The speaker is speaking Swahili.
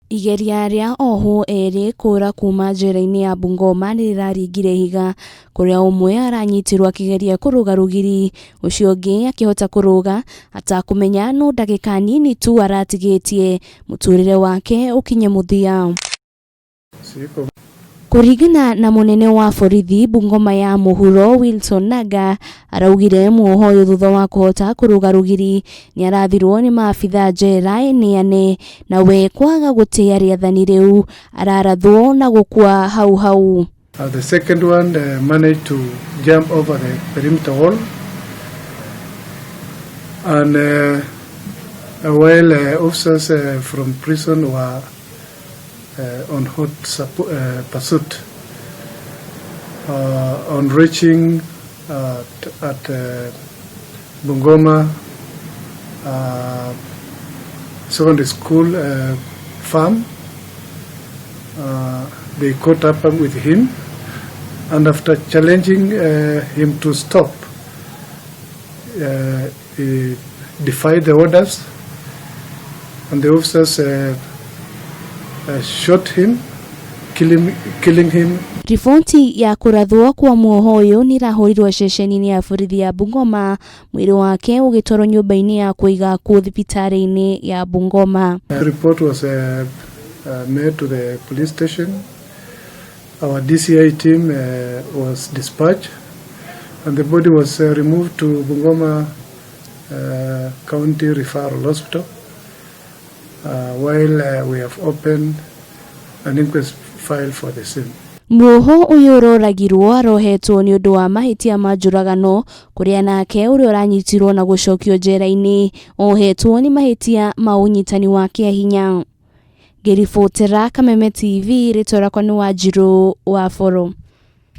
Igeria ria Mwohwo eri kura kuma njera-ini ya Bungoma niriraringire higa kuria umwe aranyitirwo akigeria kuruga rugiri ucio ungi akihota kuruga atakumenya no ndagika nini tu aratigitie muturire wake ukinye muthia. Kuringana na munene wa borithi Bungoma ya Mwohwo Wilson Naga araugire Mwohwo thutha wa kuhota kuruga rugiri niararathirwo ni maabithaa njera-ini nawe kwaga gutia riathani riu ararathwo na gukua hau. The second one managed to jump over the perimeter wall, and while officers from prison were on hot pursuit. On reaching at Bungoma secondary school farm, they caught up with him, and after challenging him to stop, he defied the orders, and the officers shot him, killing him. Riboti ya kurathwo kwa Mwohwo nirahurirwo ceceni-ini ya borithi ya Bungoma, mwiri wake ugitwarwo nyumba-ini ya kuiga thibitari-ini ya Bungoma. The report was made to the police station. Our DCI team was dispatched, and the body was removed to Bungoma County Referral Hospital. While we have opened an inquest file for the same. Mwoho uyu uroragirwo arohetwo ni undu wa mahitia ma njuragano kuria nake uria uranyitirwo na gucokio njera-ini ohetwo ni mahitia ma unyitani wake hinya. Ngiribotera Kameme TV, ritora kwa ni Wanjiru wa Foro.